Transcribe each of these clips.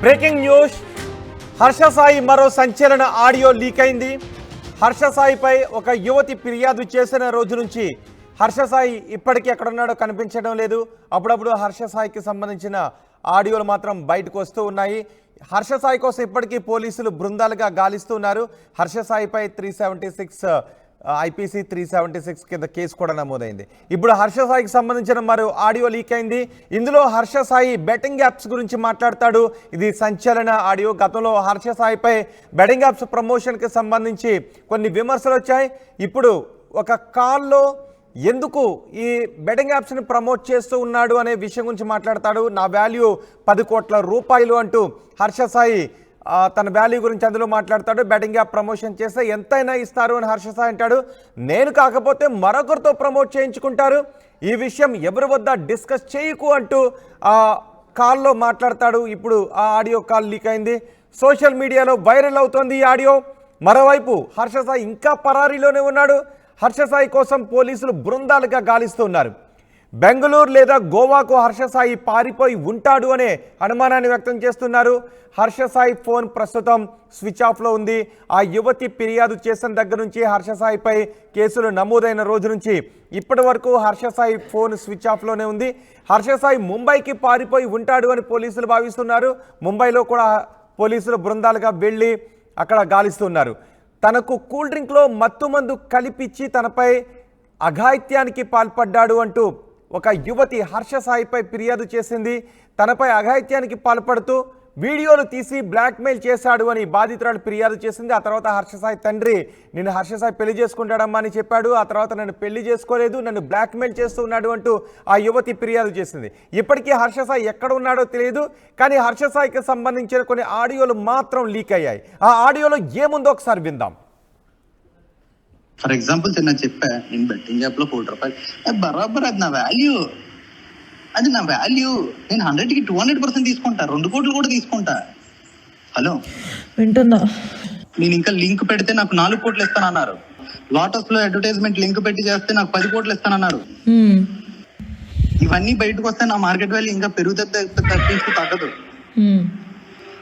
Breaking news, Harsha Sai మరో సంచలన audio leak అయింది. హర్ష సాయిపై ఒక యువతి ఫిర్యాదు చేసిన రోజు నుంచి హర్ష సాయి ఇప్పటికీ ఎక్కడున్నాడో కనిపించడం లేదు. అప్పుడప్పుడు హర్ష సాయికి సంబంధించిన ఆడియోలు మాత్రం బయటకు వస్తూ ఉన్నాయి. హర్ష సాయి కోసం ఇప్పటికీ పోలీసులు బృందాలుగా గాలిస్తున్నారు. హర్ష సాయిపై 376 ఐపీసీ 376 కింద కేసు కూడా నమోదైంది. ఇప్పుడు హర్ష సాయికి సంబంధించిన మరో ఆడియో లీక్ అయింది. ఇందులో హర్ష సాయి బెట్టింగ్ యాప్స్ గురించి మాట్లాడతాడు. ఇది సంచలన ఆడియో. గతంలో హర్ష సాయిపై బెట్టింగ్ యాప్స్ ప్రమోషన్కి సంబంధించి కొన్ని విమర్శలు వచ్చాయి. ఇప్పుడు ఒక కాల్లో ఎందుకు ఈ బెట్టింగ్ యాప్స్ని ప్రమోట్ చేస్తూ ఉన్నాడు అనే విషయం గురించి మాట్లాడతాడు. నా వాల్యూ 10 కోట్ల రూపాయలు అంటూ హర్ష సాయి తన వాల్యూ గురించి అందులో మాట్లాడతాడు. బెట్టింగ్ యాప్ ప్రమోషన్ చేస్తే ఎంతైనా ఇస్తారు అని హర్ష సాయి అంటాడు. నేను కాకపోతే మరొకరితో ప్రమోట్ చేయించుకుంటారు, ఈ విషయం ఎవరి వద్ద డిస్కస్ చేయకు అంటూ ఆ కాల్లో మాట్లాడతాడు. ఇప్పుడు ఆ ఆడియో కాల్ లీక్ అయింది, సోషల్ మీడియాలో వైరల్ అవుతోంది ఈ ఆడియో. మరోవైపు హర్ష సాయి ఇంకా పరారీలోనే ఉన్నాడు. హర్ష సాయి కోసం పోలీసులు బృందాలుగా గాలిస్తున్నారు. బెంగళూరు లేదా గోవాకు హర్ష సాయి పారిపోయి ఉంటాడు అనే అనుమానాన్ని వ్యక్తం చేస్తున్నారు. హర్ష సాయి ఫోన్ ప్రస్తుతం స్విచ్ ఆఫ్లో ఉంది. ఆ యువతి ఫిర్యాదు చేసిన దగ్గర నుంచి హర్ష సాయిపై కేసులు నమోదైన రోజు నుంచి ఇప్పటి వరకు హర్ష సాయి ఫోన్ స్విచ్ ఆఫ్లోనే ఉంది. హర్ష సాయి ముంబైకి పారిపోయి ఉంటాడు అని పోలీసులు భావిస్తున్నారు. ముంబైలో కూడా పోలీసులు బృందాలుగా వెళ్ళి అక్కడ గాలిస్తున్నారు. తనకు కూల్ డ్రింక్లో మత్తుమందు కలిపిచ్చి తనపై అఘాయిత్యానికి పాల్పడ్డాడు అంటూ ఒక యువతి హర్ష సాయిపై ఫిర్యాదు చేసింది. తనపై అఘాయిత్యానికి పాల్పడుతూ వీడియోలు తీసి బ్లాక్మెయిల్ చేశాడు అని బాధితురాలు ఫిర్యాదు చేసింది. ఆ తర్వాత హర్ష సాయి తండ్రి నేను హర్ష సాయి పెళ్లి చేసుకుంటాడమ్మా అని చెప్పాడు. ఆ తర్వాత నన్ను పెళ్లి చేసుకోలేదు, నన్ను బ్లాక్మెయిల్ చేస్తున్నాడు అంటూ ఆ యువతి ఫిర్యాదు చేసింది. ఇప్పటికీ హర్ష సాయి ఎక్కడ ఉన్నాడో తెలియదు, కానీ హర్ష సాయికి సంబంధించిన కొన్ని ఆడియోలు మాత్రం లీక్ అయ్యాయి. ఆ ఆడియోలో ఏముందో ఒకసారి విందాం. ఫర్ ఎగ్జాంపుల్ నేను చెప్పా, నేను బెట్టింగ్ యాప్ లో 1 కోటి రూపాయలు బరాబర్ అది నా వాల్యూ, అది నా వాల్యూ. నేను 100కి 200% తీసుకుంటా, 2 కోట్లు కూడా తీసుకుంటా. హలో వింటున్నా. నేను ఇంకా లింక్ పెడితే నాకు 4 కోట్లు ఇస్తానన్నారు. లోటస్ లో అడ్వర్టైజ్మెంట్ లింక్ పెట్టి చేస్తే నాకు 10 కోట్లు ఇస్తానన్నారు. ఇవన్నీ బయటకు వస్తే నా మార్కెట్ వాల్యూ ఇంకా పెరుగుతుంది తగ్గదు.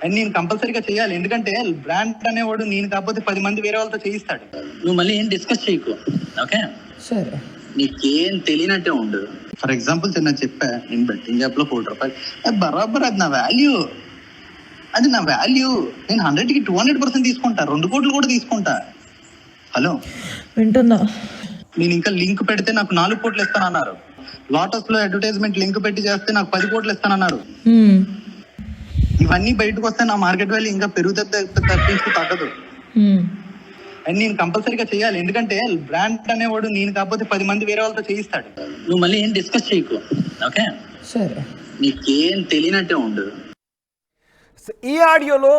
అండ్ నేను కంపల్సరీగా చేయాలి, ఎందుకంటే బ్రాండ్ అనేవాడు నేను కాకపోతే 10 మంది వేరే వాళ్ళతో చేయిస్తాడు. నువ్వు మళ్ళీ ఏం డిస్కస్ చేయకు, ఓకే? సరే, నీకేం తెలియనట్టే ఉండు. ఫర్ ఎగ్జాంపుల్ నేను చెప్పా, నేను బెట్టింగ్ యాప్ లో 1 కోటి రూపాయలు బరాబర్ అది నా వాల్యూ, అది నా వాల్యూ. నేను 100కి 200% తీసుకుంటా, 2 కోట్లు కూడా తీసుకుంటా. హలో వింటున్నా. నేను ఇంకా లింక్ పెడితే నాకు 4 కోట్లు ఇస్తానన్నారు. లోటస్ లో అడ్వర్టైజ్మెంట్ లింక్ పెట్టి చేస్తే నాకు 10 కోట్లు ఇస్తానన్నారు. ఇవన్నీ బయటకు వస్తే నా మార్కెట్ వాల్యూ ఇంకా పెరుగుతుంది తగ్గదు. అండ్ నేను కంపల్సరీగా చేయాలి, ఎందుకంటే బ్రాండ్ అనేవాడు నేను కాకపోతే 10 మంది వేరే వాళ్ళతో చేయిస్తాడు. నువ్వు మళ్ళీ ఏం డిస్కస్ చేయకు, ఓకే? సరే, నీకేం తెలియనట్టే ఉండు. ఈ ఆడియోలో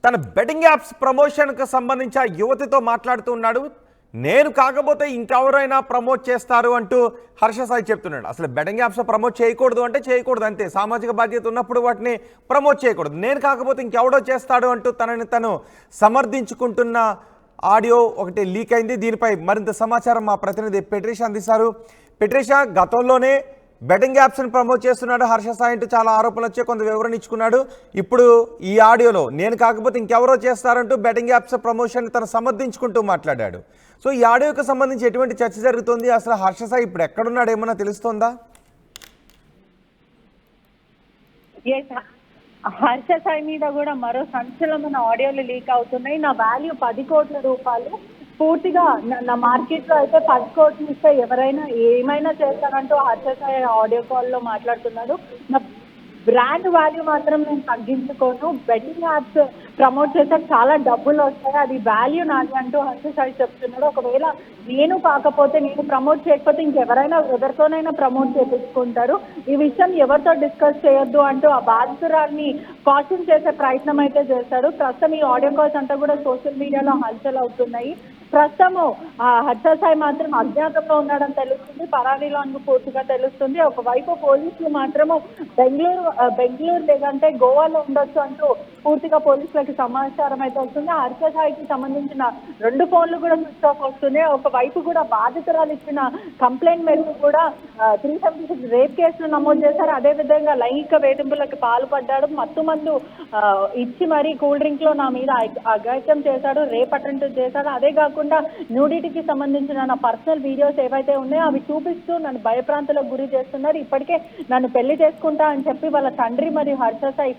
తన బెట్టింగ్ యాప్స్ ప్రమోషన్కి సంబంధించి ఆ యువతితో మాట్లాడుతూ ఉన్నాడు. నేను కాకపోతే ఇంకెవరైనా ప్రమోట్ చేస్తారు అంటూ హర్ష సాయి చెప్తున్నాడు. అసలు బెట్టింగ్ యాప్స్ ప్రమోట్ చేయకూడదు అంటే చేయకూడదు, అంతే. సామాజిక బాధ్యత ఉన్నప్పుడు వాటిని ప్రమోట్ చేయకూడదు. నేను కాకపోతే ఇంకెవడో చేస్తాడు అంటూ తనని తను సమర్థించుకుంటున్న ఆడియో ఒకటి లీక్ అయింది. దీనిపై మరింత సమాచారం మా ప్రతినిధి పెట్రిషా అందిస్తారు. పెట్రిషా, గతంలోనే బెట్టింగ్ యాప్స్ని ప్రమోట్ చేస్తున్నాడు హర్ష సాయి అంటూ చాలా ఆరోపణలు వచ్చే కొంత వివరణ ఇచ్చుకున్నాడు. ఇప్పుడు ఈ ఆడియోలో నేను కాకపోతే ఇంకెవరో చేస్తారంటూ బెట్టింగ్ యాప్స్ ప్రమోషన్ తను సమర్థించుకుంటూ మాట్లాడాడు. సో ఈ ఆడియోకి సంబంధించి ఎటువంటి చర్చ జరుగుతుంది? అసలు హర్ష సాయి ఇప్పుడు ఎక్కడున్నాడు, ఏమన్నా తెలుస్తోందా? హర్ష సాయి మీద కూడా మరో సంచలనమైన ఆడియోలు లీక్ అవుతున్నాయి. నా వాల్యూ 10 కోట్ల రూపాయలు, పూర్తిగా నా మార్కెట్ లో అయితే 10 కోట్లు ఇస్తే ఎవరైనా ఏమైనా చేస్తానంటూ హర్ష సాయి ఆడియో కాల్ లో మాట్లాడుతున్నాడు. నా బ్రాండ్ వాల్యూ మాత్రం నేను తగ్గించుకోను, బెట్టింగ్ యాప్స్ ప్రమోట్ చేస్తే చాలా డబ్బులు వస్తాయి, అది వాల్యూ నాది అంటూ హర్ష సాయి చెప్తున్నాడు. ఒకవేళ నేను కాకపోతే, నేను ప్రమోట్ చేయకపోతే ఇంకెవరైనా ఎవరితోనైనా ప్రమోట్ చేయించుకుంటారు, ఈ విషయం ఎవరితో డిస్కస్ చేయొద్దు అంటూ ఆ బాధితురాల్ని కాషన్ చేసే ప్రయత్నం అయితే చేశాడు. ప్రస్తుతం ఈ ఆడియో కాల్స్ అంతా కూడా సోషల్ మీడియాలో హల్చల్ అవుతున్నాయి. ప్రస్తుతము హర్ష సాయి మాత్రం అజ్ఞాతంలో ఉన్నాడని తెలుస్తుంది, పరారీలో అని పూర్తిగా తెలుస్తుంది. ఒకవైపు పోలీసులు మాత్రము బెంగళూరు లేదంటే గోవాలో ఉండొచ్చు అంటూ పూర్తిగా పోలీసులకి సమాచారం అయితే వస్తుంది. హర్ష సాయికి సంబంధించిన 2 ఫోన్లు కూడా స్విచ్ ఆఫ్ వస్తున్నాయి. ఒకవైపు కూడా బాధితురాలు ఇచ్చిన కంప్లైంట్ మేరకు కూడా 376 రేప్ కేసులు నమోదు చేశారు. అదేవిధంగా లైంగిక వేధింపులకు పాల్పడ్డాడు, మత్తుమందు ఇచ్చి మరీ కూల్ డ్రింక్ లో నా మీద అఘాయిత్యం చేశాడు, రేప్ అటెంప్ట్ చేశాడు. అదే కాకుండా న్యూడిటీకి సంబంధించిన నా పర్సనల్ వీడియోస్ ఏవైతే ఉన్నాయో అవి చూపిస్తూ నన్ను భయప్రాంతాలకు గురి చేస్తున్నారు. ఇప్పటికే నన్ను పెళ్లి చేసుకుంటా అని చెప్పి వాళ్ళ తండ్రి మరియు హర్ష సాయి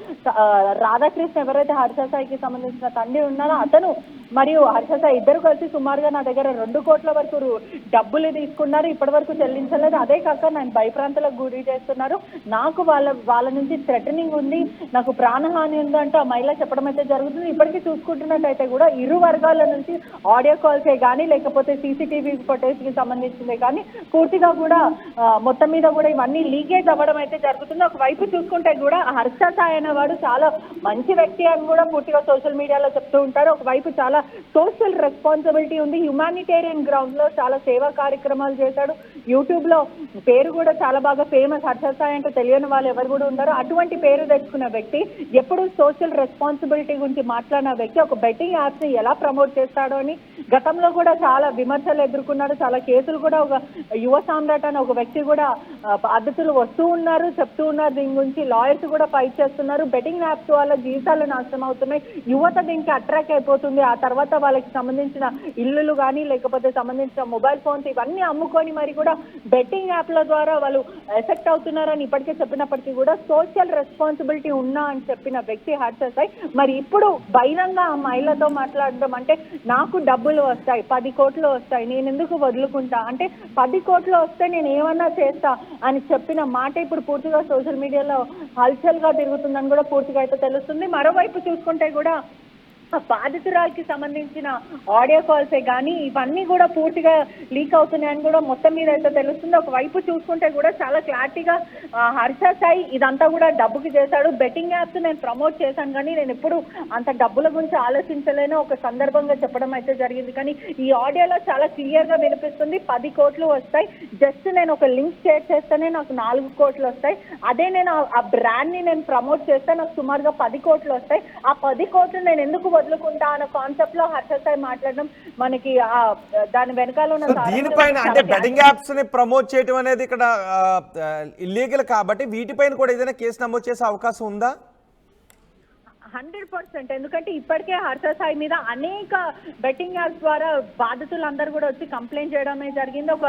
రాధాకృష్ణ ఎవరైతే హర్ష సాయికి సంబంధించిన తండ్రి ఉన్నారో అతను మరియు హర్ష సాయి ఇద్దరు కలిసి సుమారుగా నా దగ్గర 2 కోట్ల వరకు డబ్బులు తీసుకున్నారు, ఇప్పటి వరకు చెల్లించలేదు. అదే కాక నన్ను భయప్రాంతాలకు గురి చేస్తున్నారు, నాకు వాళ్ళ నుంచి థ్రెటనింగ్ ఉంది, నాకు ప్రాణహాని ఉంది అంటూ ఆ మహిళ చెప్పడం అయితే జరుగుతుంది. ఇప్పటికీ చూసుకుంటున్నట్టయితే కూడా ఇరు వర్గాల నుంచి ఆడియో కాల్సే కానీ లేకపోతే సీసీటీవీ ఫుటేజ్ కి సంబంధించిందే కానీ పూర్తిగా కూడా మొత్తం మీద కూడా ఇవన్నీ లీకేజ్ అవ్వడం అయితే జరుగుతుంది. ఒకవైపు చూసుకుంటే కూడా హర్ష సాయి అనేవాడు చాలా మంచి వ్యక్తి అని కూడా పూర్తిగా సోషల్ మీడియాలో చెప్తూ ఉంటారు. ఒకవైపు చాలా సోషల్ రెస్పాన్సిబిలిటీ ఉంది, హ్యుమానిటేరియన్ గ్రౌండ్ లో చాలా సేవా కార్యక్రమాలు చేశాడు, యూట్యూబ్ లో పేరు కూడా చాలా బాగా ఫేమస్. హర్ష సాయి అంటే తెలియని వాళ్ళు ఎవరు కూడా ఉంటారు. అటువంటి పేరు తెచ్చుకున్న వ్యక్తి, ఎప్పుడు సోషల్ రెస్పాన్సిబిలిటీ గురించి మాట్లాడిన వ్యక్తి ఒక బెట్టింగ్ యాప్స్ ని ఎలా ప్రమోట్ చేస్తాడో అని గతంలో కూడా చాలా విమర్శలు ఎదుర్కొన్నాడు, చాలా కేసులు కూడా. ఒక యువ సామ్రాట్ అని ఒక వ్యక్తి కూడా బాధితులు వస్తూ ఉన్నారు, చెప్తూ ఉన్నారు దీని గురించి, లాయర్స్ కూడా ఫైట్ చేస్తున్నారు. బెట్టింగ్ యాప్స్ వల్ల జీవితాలు నాశనం అవుతున్నాయి, యువత దీనికి అట్రాక్ట్ అయిపోతుంది. ఆ తర్వాత వాళ్ళకి సంబంధించిన ఇల్లులు కానీ లేకపోతే సంబంధించిన మొబైల్ ఫోన్స్ ఇవన్నీ అమ్ముకొని మరి కూడా బెట్టింగ్ యాప్ల ద్వారా వాళ్ళు ఎఫెక్ట్ అవుతున్నారని ఇప్పటికే చెప్పినప్పటికీ కూడా సోషల్ రెస్పాన్సిబిలిటీ ఉన్నా అని చెప్పిన వ్యక్తి హర్ష సాయి మరి ఇప్పుడు బహిరంగ ఆ మహిళతో మాట్లాడడం అంటే నాకు డబ్బులు వస్తాయి, 10 కోట్లు వస్తాయి, నేను ఎందుకు వదులుకుంటా అంటే 10 కోట్లు వస్తే నేను ఏమన్నా చేస్తా అని చెప్పిన మాట ఇప్పుడు పూర్తిగా సోషల్ మీడియాలో హల్చల్ గా తిరుగుతుందని కూడా పూర్తిగా అయితే తెలుస్తుంది. మరోవైపు చూసుకుంటే కూడా బాధితురాలకి సంబంధించిన ఆడియో కాల్సే కానీ ఇవన్నీ కూడా పూర్తిగా లీక్ అవుతున్నాయని కూడా మొత్తం మీద అయితే తెలుస్తుంది. ఒకవైపు చూసుకుంటే కూడా చాలా క్లారిటీగా హర్ష సాయి ఇదంతా కూడా డబ్బుకి చేశాడు, బెట్టింగ్ యాప్స్ నేను ప్రమోట్ చేశాను కానీ నేను ఎప్పుడు అంత డబ్బుల గురించి ఆలోచించలేను ఒక సందర్భంగా చెప్పడం అయితే జరిగింది. కానీ ఈ ఆడియోలో చాలా క్లియర్ గా వినిపిస్తుంది 10 కోట్లు వస్తాయి, జస్ట్ నేను ఒక లింక్ షేర్ చేస్తేనే నాకు 4 కోట్లు వస్తాయి, అదే నేను ఆ బ్రాండ్ ని నేను ప్రమోట్ చేస్తే నాకు సుమారుగా 10 కోట్లు వస్తాయి, ఆ 10 కోట్లు నేను ఎందుకు వదులుకుంటా అన్న కాన్సెప్ట్ లో హర్ష సాయి మాట్లాడడం మనకి దాని వెనకాల ఉన్న దీనిపైన అంటే బెట్టింగ్ యాప్స్ ని ప్రమోట్ చేయడం అనేది ఇక్కడ ఇల్లీగల్ కాబట్టి వీటిపైన కూడా ఏదైనా కేసు నమోదు చేసే అవకాశం ఉందా? 100%. ఎందుకంటే ఇప్పటికే హర్ష సాయి మీద అనేక బెట్టింగ్ యాప్స్ ద్వారా బాధితులందరూ కూడా వచ్చి కంప్లైంట్ చేయడమే జరిగింది. ఒక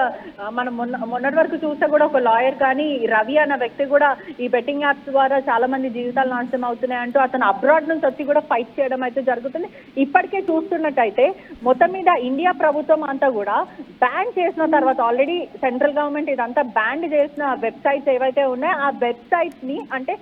మనం మొన్నటి వరకు చూస్తే కూడా ఒక లాయర్ కానీ రవి అన్న వ్యక్తి కూడా ఈ బెట్టింగ్ యాప్స్ ద్వారా చాలా మంది జీవితాలు నాశనం అవుతున్నాయి అంటూ అతను అబ్రాడ్ నుంచి వచ్చి కూడా ఫైట్ చేయడం అయితే జరుగుతుంది. ఇప్పటికే చూస్తున్నట్టయితే మొత్తం మీద ఇండియా ప్రభుత్వం అంతా కూడా బ్యాన్ చేసిన తర్వాత ఆల్రెడీ సెంట్రల్ గవర్నమెంట్ ఇదంతా బ్యాన్ చేసిన వెబ్సైట్స్ ఏవైతే ఉన్నాయో ఆ వెబ్సైట్స్ ని అంటే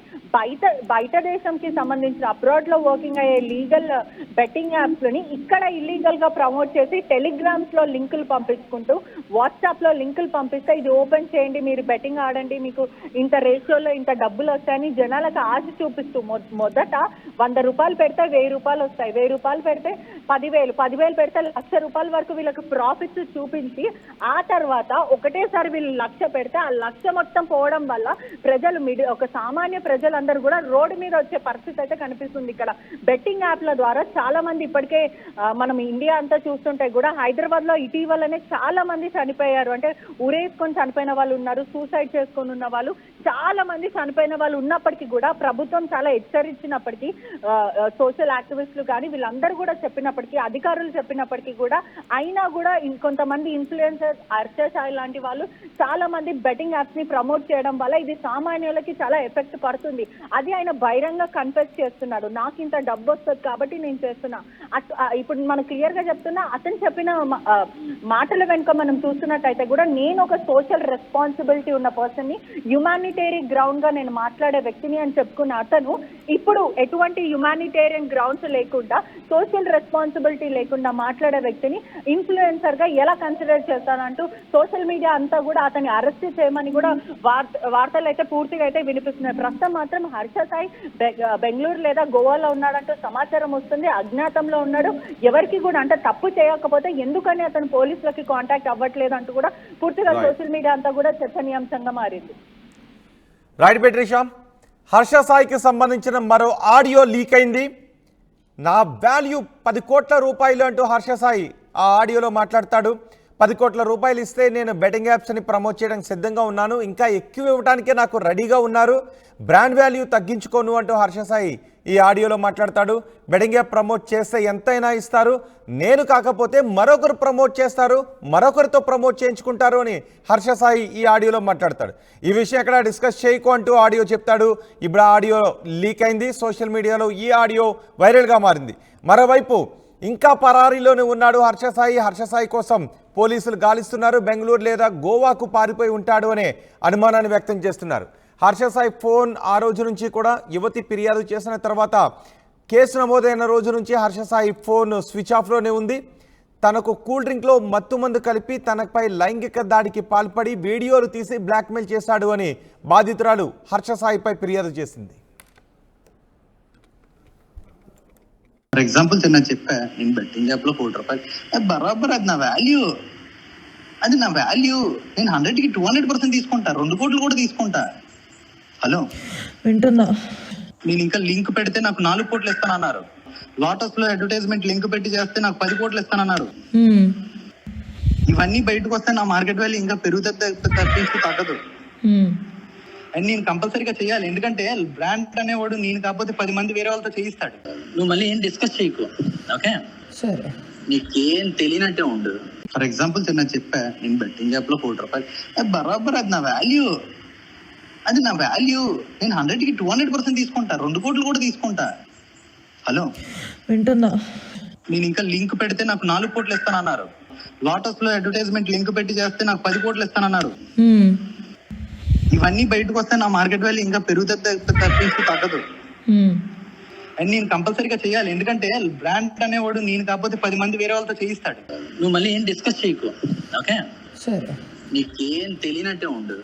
బయట దేశంకి సంబంధించిన అబ్రాడ్ లో వర్కింగ్ అయ్యే లీగల్ బెట్టింగ్ యాప్స్ ని ఇక్కడ ఇల్లీగల్ గా ప్రమోట్ చేసి టెలిగ్రామ్స్ లో లింకులు పంపించుకుంటూ వాట్సాప్ లో లింకులు పంపిస్తే ఇది ఓపెన్ చేయండి, మీరు బెట్టింగ్ ఆడండి, మీకు ఇంత రేషియోలో ఇంత డబ్బులు వస్తాయని జనాలకు ఆశ చూపిస్తూ మొదట 100 రూపాయలు పెడితే 1000 రూపాయలు వస్తాయి, 1000 రూపాయలు పెడితే 10,000, 10,000 పెడితే 1,00,000 రూపాయల వరకు వీళ్ళకి ప్రాఫిట్స్ చూపించి ఆ తర్వాత ఒకటేసారి వీళ్ళు 1,00,000 పెడితే ఆ 1,00,000 మొత్తం పోవడం వల్ల ప్రజలు ఒక సామాన్య ప్రజలందరూ కూడా రోడ్డు మీద వచ్చే పరిస్థితి అయితే కనిపిస్తుంది. ఇక్కడ బెట్టింగ్ యాప్ల ద్వారా చాలా మంది ఇప్పటికే మనం ఇండియా అంతా చూస్తుంటే కూడా హైదరాబాద్ లో ఇటీవలనే చాలా మంది చనిపోయారు, అంటే ఉరేసుకొని చనిపోయిన వాళ్ళు ఉన్నారు, సూసైడ్ చేసుకొని ఉన్న వాళ్ళు చాలా మంది చనిపోయిన వాళ్ళు ఉన్నప్పటికీ కూడా ప్రభుత్వం చాలా హెచ్చరించినప్పటికీ సోషల్ యాక్టివిస్టులు కానీ వీళ్ళందరూ కూడా చెప్పినప్పటికీ అధికారులు చెప్పినప్పటికీ కూడా అయినా కూడా ఇంకొంతమంది ఇన్ఫ్లుయెన్సర్స్ హర్ష సాయి లాంటి వాళ్ళు చాలా మంది బెట్టింగ్ యాప్స్ ని ప్రమోట్ చేయడం వల్ల ఇది సామాన్యులకి చాలా ఎఫెక్ట్ పడుతుంది. అది ఆయన బహిరంగ కన్ఫెస్ చేస్తున్నాడు, నాకు ఇంత డబ్బు వస్తుంది కాబట్టి నేను చేస్తున్నా. ఇప్పుడు మనం క్లియర్ గా చెప్తున్నా అతను చెప్పిన మాటల వెనుక మనం చూస్తున్నట్టయితే కూడా నేను ఒక సోషల్ రెస్పాన్సిబిలిటీ ఉన్న పర్సన్ ని, హ్యుమానిటేరియన్ గ్రౌండ్ గా నేను మాట్లాడే వ్యక్తిని అని చెప్పుకున్న అతను ఇప్పుడు ఎటువంటి హ్యుమానిటేరియన్ గ్రౌండ్స్ లేకుండా సోషల్ రెస్పాన్సిబిలిటీ లేకుండా మాట్లాడే వ్యక్తిని ఇన్ఫ్లుయెన్సర్ గా ఎలా కన్సిడర్ చేస్తానంటూ సోషల్ మీడియా అంతా కూడా అతన్ని అరెస్ట్ చేయమని కూడా వార్తలు అయితే పూర్తిగా అయితే వినిపిస్తున్నాయి. ప్రస్తుతం మాత్రం హర్ష సాయి బెంగళూరు లేదా గోవాలో ఉన్నాడంటూ సమాచారం వస్తుంది. అజ్ఞాతంలో ఉన్నాడు. ఎవరికి కూడా అంటే తప్పు చేయకపోతే ఎందుకని అతను పోలీసులకి కాంటాక్ట్ అవ్వట్లేదు అంటూ కూడా పూర్తిగా సోషల్ మీడియా అంతా కూడా చర్చనీయాంశంగా మారింది. రైట్ బెట్రీషా, హర్ష సాయికి సంబంధించిన మరో ఆడియో లీక్ అయింది. నా వాల్యూ 10 కోట్ల రూపాయలు అంటూ హర్ష సాయి ఆ ఆడియోలో మాట్లాడతాడు. 10 కోట్ల రూపాయలు ఇస్తే నేను బెట్టింగ్ యాప్స్ని ప్రమోట్ చేయడానికి సిద్ధంగా ఉన్నాను, ఇంకా ఎక్కువ ఇవ్వడానికే నాకు రెడీగా ఉన్నారు, బ్రాండ్ వాల్యూ తగ్గించుకోను అంటూ హర్ష సాయి ఈ ఆడియోలో మాట్లాడతాడు. బెట్టింగ్ యాప్ ప్రమోట్ చేస్తే ఎంతైనా ఇస్తారు, నేను కాకపోతే మరొకరు ప్రమోట్ చేస్తారు, మరొకరితో ప్రమోట్ చేయించుకుంటారు అని హర్ష సాయి ఈ ఆడియోలో మాట్లాడతాడు. ఈ విషయం ఎక్కడ డిస్కస్ చేయకు అంటూ ఆడియో చెప్తాడు. ఇప్పుడు ఆ ఆడియో లీక్ అయింది. సోషల్ మీడియాలో ఈ ఆడియో వైరల్గా మారింది. మరోవైపు ఇంకా పరారీలోనే ఉన్నాడు హర్ష సాయి. హర్ష సాయి కోసం పోలీసులు గాలిస్తున్నారు. బెంగళూరు లేదా గోవాకు పారిపోయి ఉంటాడు అనే అనుమానాన్ని వ్యక్తం చేస్తున్నారు. హర్ష సాయి ఫోన్ ఆ రోజు నుంచి కూడా యువతి ఫిర్యాదు చేసిన తర్వాత కేసు నమోదైన రోజు నుంచి హర్ష సాయి ఫోన్ స్విచ్ ఆఫ్లోనే ఉంది. తనకు కూల్ డ్రింక్లో మత్తుమందు కలిపి తనపై లైంగిక దాడికి పాల్పడి వీడియోలు తీసి బ్లాక్మెయిల్ చేశాడు అని బాధితురాలు హర్ష సాయిపై ఫిర్యాదు చేసింది. ఫర్ ఎగ్జాంపుల్ చిన్న చెప్పా, నేను బెట్టింగ్ యాప్ లో 1 కోటి రూపాయలు బరాబర్ అది నా వాల్యూ, అది నా వాల్యూ. నేను 100కి 200% తీసుకుంటా, 2 కోట్లు కూడా తీసుకుంటా. హలో, వింటున్నా. నేను ఇంకా లింక్ పెడితే నాకు 4 కోట్లు ఇస్తానన్నారు. లోటస్ లో అడ్వర్టైజ్మెంట్ లింక్ పెట్టి చేస్తే నాకు 10 కోట్లు ఇస్తానన్నారు. ఇవన్నీ బయటకు వస్తే నా మార్కెట్ వాల్యూ ఇంకా పెరుగుతుంది తగ్గదు. అండ్ నేను కంపల్సరీగా చేయాలి, ఎందుకంటే బ్రాండ్ అనేవాడు నేను కాకపోతే 10 మంది వేరే వాళ్ళతో చేయిస్తాడు. నువ్వు మళ్ళీ ఏం డిస్కస్ చేయకు, ఓకే? సరే. నీకేం తెలియనట్టే ఉండు. ఫర్ ఎగ్జాంపుల్ చిన్న చెప్పా, నేను బెట్టింగ్ యాప్ లో 1 కోటి రూపాయలు బరాబర్ అది నా వాల్యూ, అది నా వాల్యూ. నేను 100కి 200% తీసుకుంటా, 2 కోట్లు కూడా తీసుకుంటా. హలో, వింటున్నా. నేను ఇంకా లింక్ పెడితే నాకు 4 కోట్లు ఇస్తానన్నారు. లోటస్ లో అడ్వర్టైజ్మెంట్ లింక్ పెట్టి చేస్తే నాకు 10 కోట్లు ఇస్తానన్నారు. ఇవన్నీ బయటకు వస్తే నా మార్కెట్ వాల్యూ ఇంకా పెరుగుతుంది తగ్గదు. అండ్ నేను కంపల్సరీగా చేయాలి, ఎందుకంటే బ్రాండ్ అనేవాడు నేను కాకపోతే 10 మంది వేరే వాళ్ళతో చేయిస్తాడు. నువ్వు మళ్ళీ ఏం డిస్కస్ చేయకు, ఓకే? సరే. నీకేం తెలియనట్టే ఉండు.